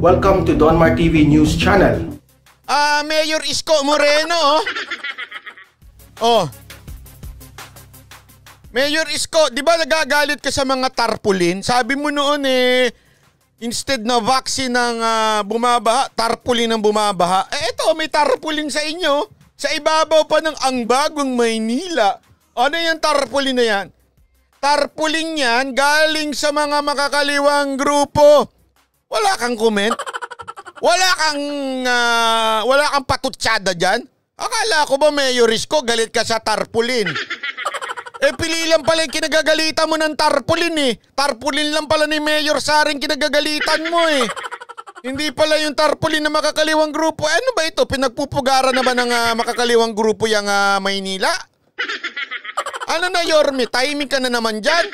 Welcome to Donmar TV News Channel. Mayor Isko Moreno. Oh. Mayor Isko, di ba nagagalit ka sa mga tarpaulin? Sabi mo noon instead na vaccine ng bumabaha, tarpaulin ang bumabaha. Eto, may tarpaulin sa inyo. Sa ibabaw pa ng Ang Bagong Maynila. Ano yung tarpaulin na yan? Tarpaulin yan galing sa mga makakaliwang grupo. Wala kang comment? Wala kang patutsada dyan? Akala ko ba, Mayor Isko, galit ka sa tarpaulin? Pili lang pala yung kinagagalitan mo ng tarpaulin eh. Tarpaulin lang pala ni Mayor Saring kinagagalitan mo eh. Hindi pala yung tarpaulin na makakaliwang grupo. Ano ba ito? Pinagpupugaran na ba ng makakaliwang grupo yung Maynila? Ano na, Yorme? Timing ka na naman dyan?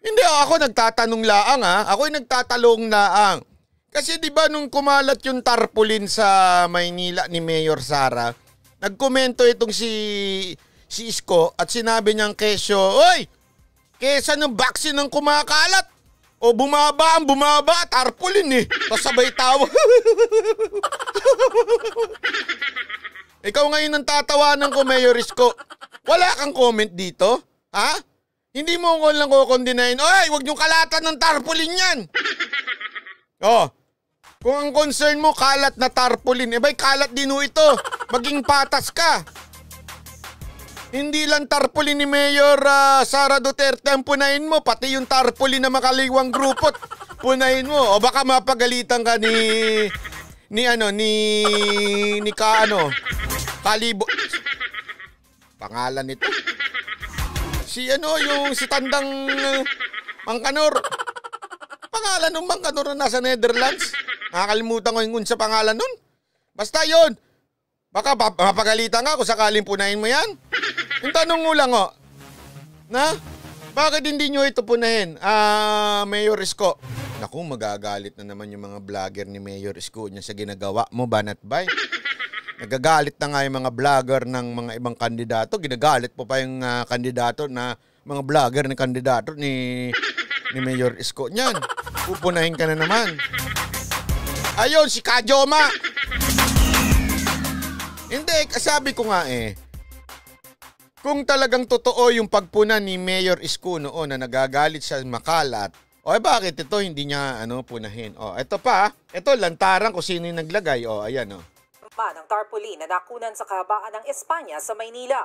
Hindi, ako nagtatanong laang Ako'y nagtatalong laang. Kasi di ba nung kumalat yung tarpaulin sa Maynila ni Mayor Sara, nagkomento itong si Isko at sinabi niyang kesyo, "Oy! Kesa ng vaccine ang kumakalat, o bumaba, tarpaulin eh." Tapos sabay tawa. Ikaw ngayon ang tatawanan ko, Mayor Isko. Wala kang comment dito? Ha? Hindi mo ko lang kukondinahin, "Oy, huwag niyong kalatan ng tarpaulin yan." Oh, kung ang concern mo kalat na tarpaulin, bay kalat din ho ito. Maging patas ka. Hindi lang tarpaulin ni Mayor Sara Duterte ang punahin mo, pati yung tarpaulin na makaliwang grupo punahin mo. O baka mapagalitan ka ni Kalibo. Pangalan nito. Si Tandang Mangkanor. Pangalan ng Mangkanor na nasa Netherlands. Nakakalimutan ko yung sa pangalan nun. Basta yon. Baka mapagalitan ka kung sakaling punahin mo yan. Yung tanong mo lang bakit hindi nyo ito punahin? Mayor Isko. Naku, magagalit na naman yung mga vlogger ni Mayor Isko niya sa ginagawa mo, Banat Bay. Nagagalit na nga yung mga vlogger ng mga ibang kandidato. Ginagalit po pa yung kandidato na mga vlogger ni kandidato ni Mayor Isko niyan. Pupunahin ka na naman. Ayun, si Kajoma. Hindi, sabi ko nga kung talagang totoo yung pagpuna ni Mayor Isko noon na nagagalit siya makalat, bakit ito hindi niya punahin? Ito pa, ito lantaran kung sino yung naglagay. Ayan ng tarpaulin na nakunan sa kahabaan ng Espanya sa Maynila.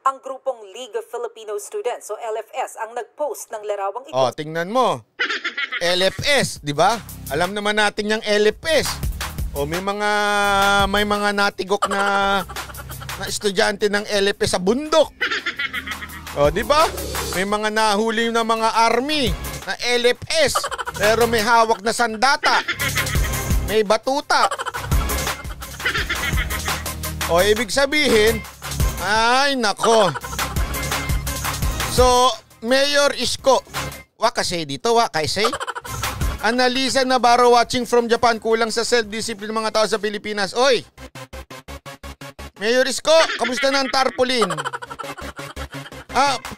Ang grupong League of Filipino Students o LFS ang nagpost ng larawang ito. Tingnan mo. LFS, di ba? Alam naman natin yung LFS. May mga natigok na estudyante ng LFS sa bundok. Di ba? May mga nahuli na mga army na LFS pero may hawak na sandata. May batuta. Ibig sabihin, ay nako. So, Mayor Isko, wakasay dito, wakaisay. Analisa Navarro watching from Japan, kulang sa self-discipline mga tao sa Pilipinas. Oy! Mayor Isko, kamusta na ang tarpaulin?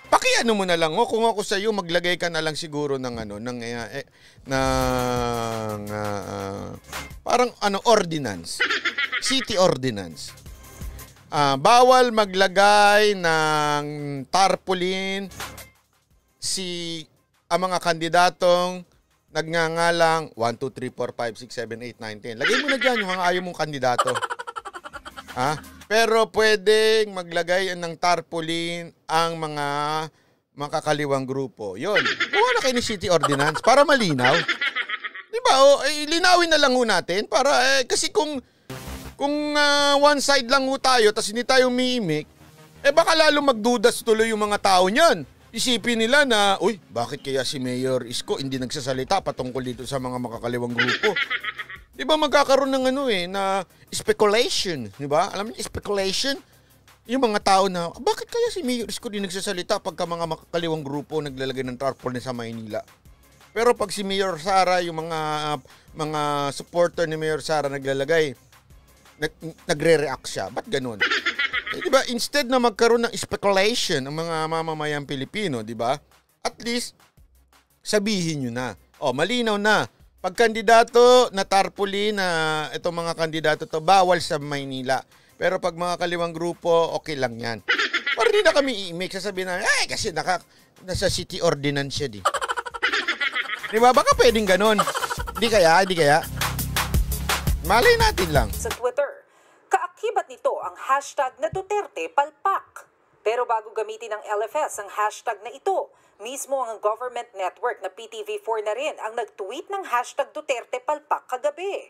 Pakiano mo na lang kung ako sa iyo maglagay ka na lang siguro ng parang ordinance. City ordinance. Bawal maglagay ng tarpaulin ang mga kandidatong nagngangalang 1, 2, 3, 4, 5, 6, 7, 8, 9, 10. Lagay mo na dyan yung mga ayaw mong kandidato. Pero pwedeng maglagay ng tarpaulin ang mga makakaliwang grupo. Yun. Gawa na kayo ni City Ordinance para malinaw. Diba? Linawin na lang natin para kasi kung one side lang tayo tapos hindi tayo umiimik, baka lalo magdudas tuloy yung mga tao niyan. Isipin nila na, bakit kaya si Mayor Isko hindi nagsasalita patungkol dito sa mga makakaliwang grupo? Di ba magkakaroon ng na speculation, di ba? Alam niyo, speculation? Yung mga tao na, bakit kaya si Mayor Isko di nagsasalita pagka mga makakaliwang grupo naglalagay ng tarpaulin sa Maynila? Pero pag si Mayor Sara, yung mga supporter ni Mayor Sara naglalagay, nagre-react siya. Ba't ganun? Diba, instead na magkaroon ng speculation ang mga mamamayang Pilipino, diba? At least, sabihin nyo na. Malinaw na. pag kandidato na tarpaulin na itong mga kandidato to, bawal sa Maynila. Pero pag mga kaliwang grupo, okay lang yan. Para di na kami i-make, sasabihin na, ay, kasi nasa city ordinance siya, di. Di ba? Baka pwedeng ganon. Di kaya? Malay natin lang. Sa Twitter, kaakibat nito ang hashtag na Duterte Palpak. Pero bago gamitin ng LFS ang hashtag na ito, mismo ang government network na PTV4 na rin ang nag-tweet ng hashtag Duterte Palpak kagabi.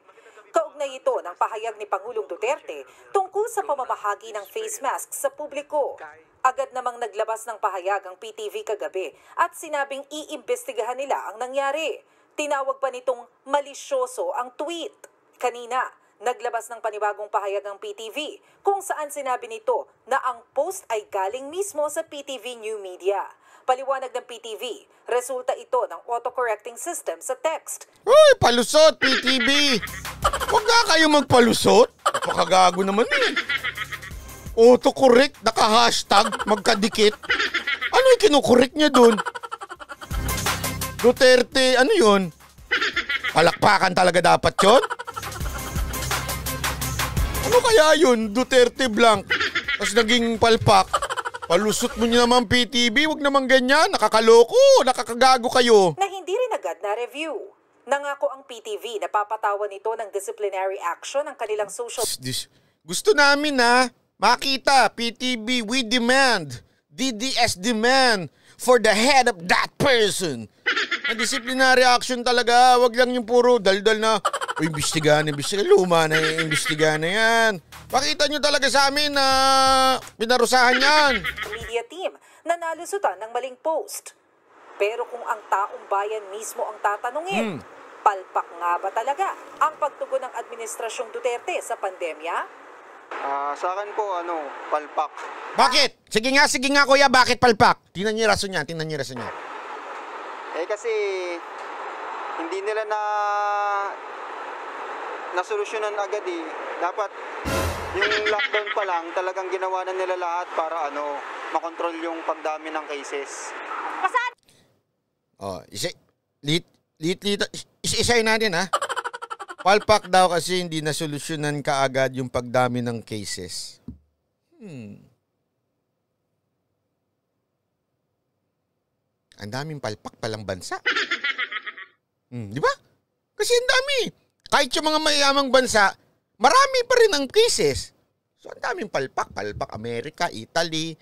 Kaugnay ito ng pahayag ni Pangulong Duterte tungkol sa pamamahagi ng face mask sa publiko. Agad namang naglabas ng pahayag ang PTV kagabi at sinabing iimbestigahan nila ang nangyari. Tinawag pa nitong malisyoso ang tweet. Kanina, naglabas ng panibagong pahayag ang PTV kung saan sinabi nito na ang post ay galing mismo sa PTV New Media. Paliwanag ng PTV, resulta ito ng autocorrecting system sa text. Uy, palusot, PTV! Huwag nga kayo magpalusot. Napakagago naman eh. Autocorrect, naka-hashtag, magkadikit. Ano yung kinukorek niya dun? Duterte, ano yun? Palakpakan talaga dapat yun? Ano kaya yun? Duterte blank. Tapos naging palpak. Palusot mo niyo naman PTV, wag naman ganyan. Nakakaloko, nakakagago kayo. Na hindi rin agad na review. Nangako ang PTV na papatawan nito ng disciplinary action ang kanilang social... Gusto namin na makita, PTV, we demand, DDS demand for the head of that person. Ang disciplinary action talaga, wag lang yung puro daldal na, imbestigahan, luma na yung imbestigahan na yan. Pakita nyo talaga sa amin na pinarusahan yan. Media team na nalusutan ng maling post. Pero kung ang taong bayan mismo ang tatanungin, palpak nga ba talaga ang pagtugon ng Administrasyong Duterte sa pandemya? Sa akin po, palpak. Bakit? Sige nga kuya, bakit palpak? Tingnan niyo rason niya, Kasi hindi nila nasolusyonan agad eh. Dapat yung lockdown pa lang, talagang ginawa na nila lahat para makontrol yung pagdami ng cases. Isa-isayin natin ha. Palpak daw kasi hindi nasolusyonan kaagad yung pagdami ng cases. Ang daming palpak palang bansa. Di ba? Kasi ang dami. Kahit yung mga mayamang bansa, marami pa rin ang cases. So ang daming palpak. Palpak Amerika, Italy,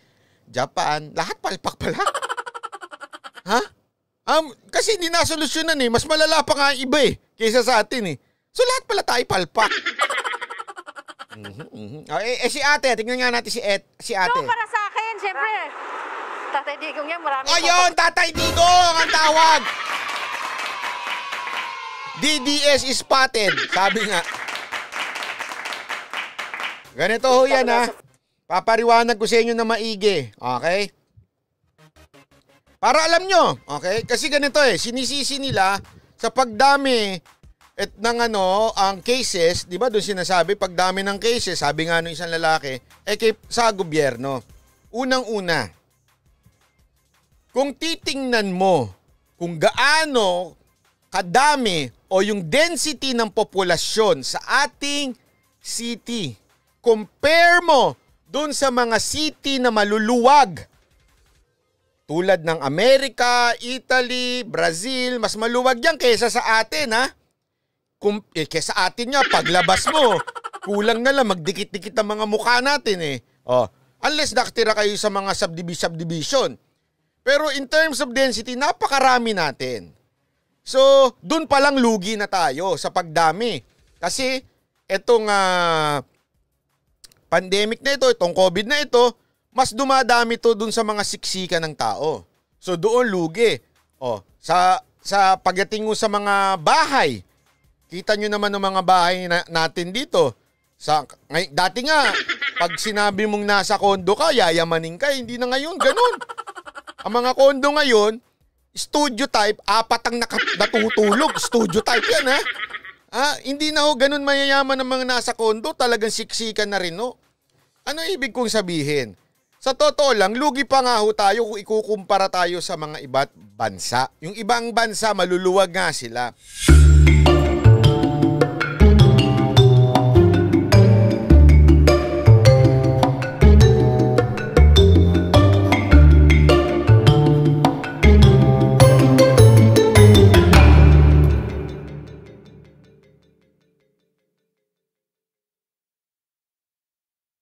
Japan. Lahat palpak pala. Ha? Kasi hindi nasolusyonan eh. Mas malala pa nga iba eh. Kaysa sa atin eh. So lahat pala tayo palpak. Si ate, tingnan nga natin si ate. So para sa akin, siyempre, Tatay Digong yan, marami. Ayun, Tatay Digong ang tawag. DDS is spotted, sabi nga. Ganito ho yan ha. Papariwanag ko sa inyo na maigi. Okay? Para alam nyo. Okay? Kasi ganito sinisisi nila sa pagdami ng ang cases, di ba doon sinasabi, pagdami ng cases, sabi nga nung isang lalaki, sa gobyerno. Unang-una, kung titingnan mo kung gaano kadami o yung density ng populasyon sa ating city, compare mo doon sa mga city na maluluwag, tulad ng Amerika, Italy, Brazil, mas maluwag yan kaysa sa atin ha. Kesa atin nga, paglabas mo, kulang na lang, magdikit-dikit ang mga mukha natin eh. Unless nakatira kayo sa mga subdivision. Pero in terms of density, napakarami natin. So, dun palang lugi na tayo sa pagdami. Kasi, itong pandemic na ito, itong COVID na ito, mas dumadami to dun sa mga siksikan ng tao. So, doon lugi. Sa pagdating mo sa mga bahay, kita nyo naman ng mga bahay natin dito. Dati nga, pag sinabi mong nasa kondo ka, yayamanin ka. Hindi na ngayon, ganun. Ang mga kondo ngayon, studio type, 4 ang natutulog. Studio type yan, ha? Hindi na ganun mayayaman ng mga nasa kondo. Talagang siksikan na rin, no? Ano ibig kong sabihin? Sa totoo lang, lugi pa nga ho tayo kung ikukumpara tayo sa mga iba't bansa. Yung ibang bansa, maluluwag nga sila.